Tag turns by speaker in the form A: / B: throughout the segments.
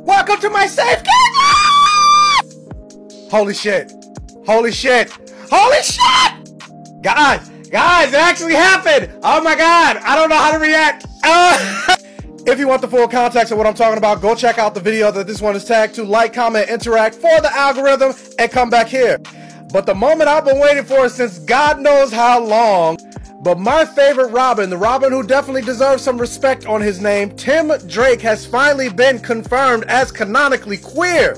A: Welcome to my safe game! Holy shit. Holy shit. Holy shit! Guys, it actually happened! Oh my god, I don't know how to react. If you want the full context of what I'm talking about, go check out the video that this one is tagged to. Like, comment, interact for the algorithm, and come back here. But the moment I've been waiting for since God knows how long, but my favorite Robin, the Robin who definitely deserves some respect on his name, Tim Drake, has finally been confirmed as canonically queer.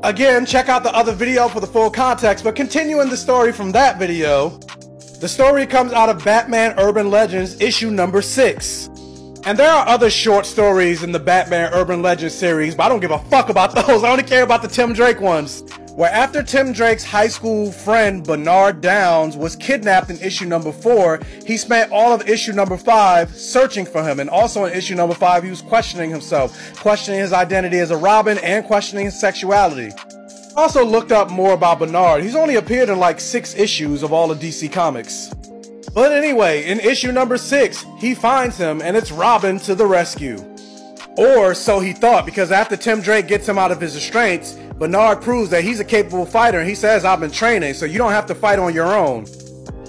A: Again, check out the other video for the full context, but continuing the story from that video, the story comes out of Batman Urban Legends issue number 6. And there are other short stories in the Batman Urban Legends series, but I don't give a fuck about those. I only care about the Tim Drake ones. Where after Tim Drake's high school friend Bernard Downs was kidnapped in issue number 4, he spent all of issue number 5 searching for him. And also in issue number 5, he was questioning himself, questioning his identity as a Robin and questioning his sexuality. Also looked up more about Bernard. He's only appeared in like 6 issues of all of DC Comics. But anyway, in issue number 6, he finds him and it's Robin to the rescue. Or so he thought, because after Tim Drake gets him out of his restraints, Bernard proves that he's a capable fighter and he says, I've been training, so you don't have to fight on your own.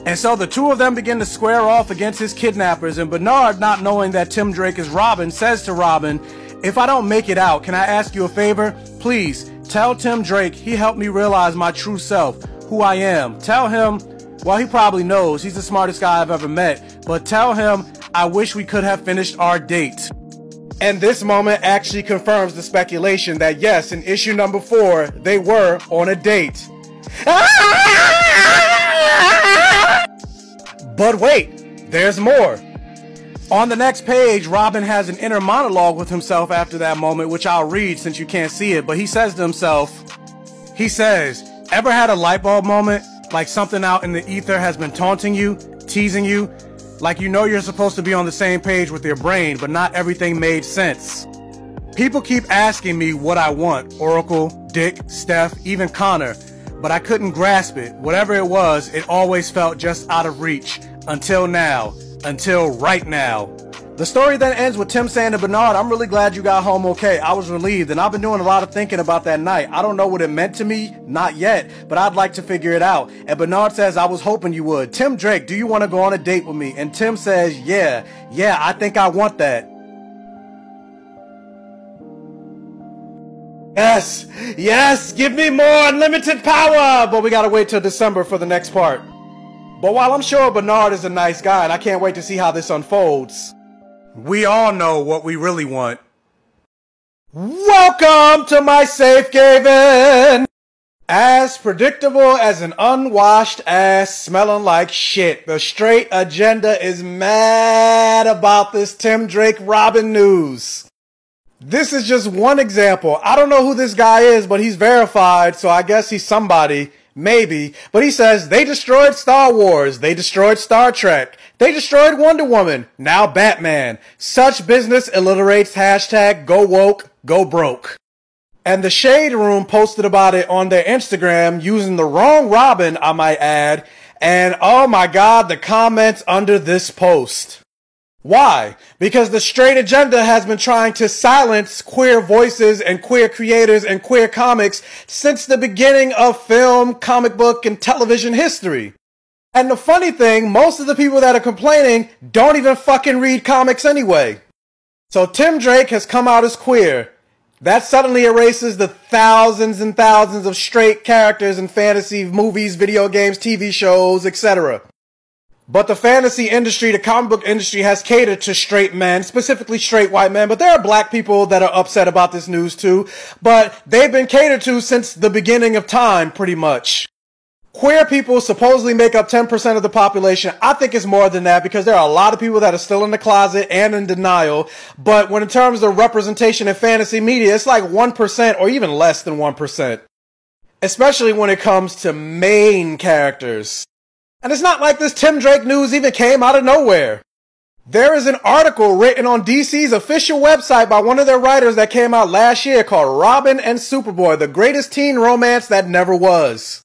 A: And so the two of them begin to square off against his kidnappers, and Bernard, not knowing that Tim Drake is Robin, says to Robin, if I don't make it out, can I ask you a favor? Please, tell Tim Drake he helped me realize my true self, who I am. Tell him, well, he probably knows, he's the smartest guy I've ever met, but tell him I wish we could have finished our date. And this moment actually confirms the speculation that yes, in issue number 4, they were on a date. But wait, there's more. On the next page, Robin has an inner monologue with himself after that moment, which I'll read since you can't see it, but he says to himself, he says, ever had a light bulb moment? Like something out in the ether has been taunting you, teasing you? Like you know you're supposed to be on the same page with your brain, but not everything made sense. People keep asking me what I want, Oracle, Dick, Steph, even Connor, but I couldn't grasp it. Whatever it was, it always felt just out of reach. Until now. Until right now. The story then ends with Tim saying to Bernard, I'm really glad you got home okay. I was relieved, and I've been doing a lot of thinking about that night. I don't know what it meant to me, not yet, but I'd like to figure it out. And Bernard says, I was hoping you would. Tim Drake, do you want to go on a date with me? And Tim says, yeah, I think I want that. Yes, give me more unlimited power! But we gotta wait till December for the next part. But while I'm sure Bernard is a nice guy, and I can't wait to see how this unfolds, we all know what we really want. Welcome to my safe haven! As predictable as an unwashed ass smelling like shit, the straight agenda is mad about this Tim Drake Robin news. This is just one example. I don't know who this guy is, but he's verified, so I guess he's somebody. Maybe. But he says, they destroyed Star Wars. They destroyed Star Trek. They destroyed Wonder Woman. Now Batman. Such business alliterates hashtag go woke, go broke. And the Shade Room posted about it on their Instagram using the wrong Robin, I might add. And oh my god, the comments under this post. Why? Because the straight agenda has been trying to silence queer voices and queer creators and queer comics since the beginning of film, comic book, and television history. And the funny thing, most of the people that are complaining don't even fucking read comics anyway. So Tim Drake has come out as queer. That suddenly erases the thousands and thousands of straight characters in fantasy movies, video games, TV shows, etc. But the fantasy industry, the comic book industry has catered to straight men, specifically straight white men, but there are black people that are upset about this news too, but they've been catered to since the beginning of time, pretty much. Queer people supposedly make up 10% of the population. I think it's more than that because there are a lot of people that are still in the closet and in denial, but when in terms of representation in fantasy media, it's like 1% or even less than 1%. Especially when it comes to main characters. And it's not like this Tim Drake news even came out of nowhere. There is an article written on DC's official website by one of their writers that came out last year called Robin and Superboy, the greatest teen romance that never was.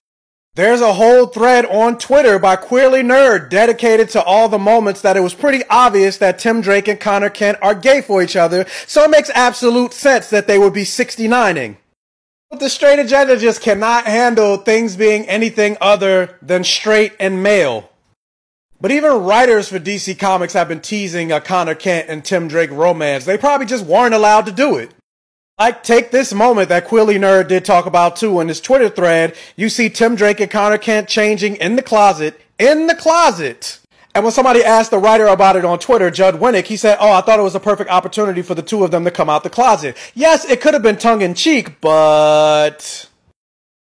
A: There's a whole thread on Twitter by Queerly Nerd dedicated to all the moments that it was pretty obvious that Tim Drake and Connor Kent are gay for each other, so it makes absolute sense that they would be 69ing. But the straight agenda just cannot handle things being anything other than straight and male. But even writers for DC Comics have been teasing a Connor Kent and Tim Drake romance. They probably just weren't allowed to do it. Like, take this moment that Queerly Nerd did talk about too in his Twitter thread. You see Tim Drake and Connor Kent changing in the closet. In the closet! And when somebody asked the writer about it on Twitter, Judd Winnick, he said, oh, I thought it was a perfect opportunity for the two of them to come out the closet. Yes, it could have been tongue-in-cheek, but...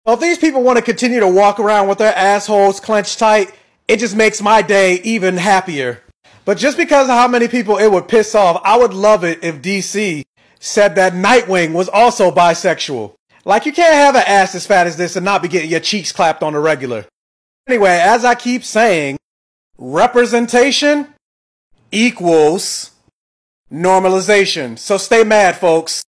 A: well, if these people want to continue to walk around with their assholes clenched tight, it just makes my day even happier. But just because of how many people it would piss off, I would love it if DC said that Nightwing was also bisexual. Like, you can't have an ass as fat as this and not be getting your cheeks clapped on the regular. Anyway, as I keep saying, representation equals normalization. So stay mad, folks.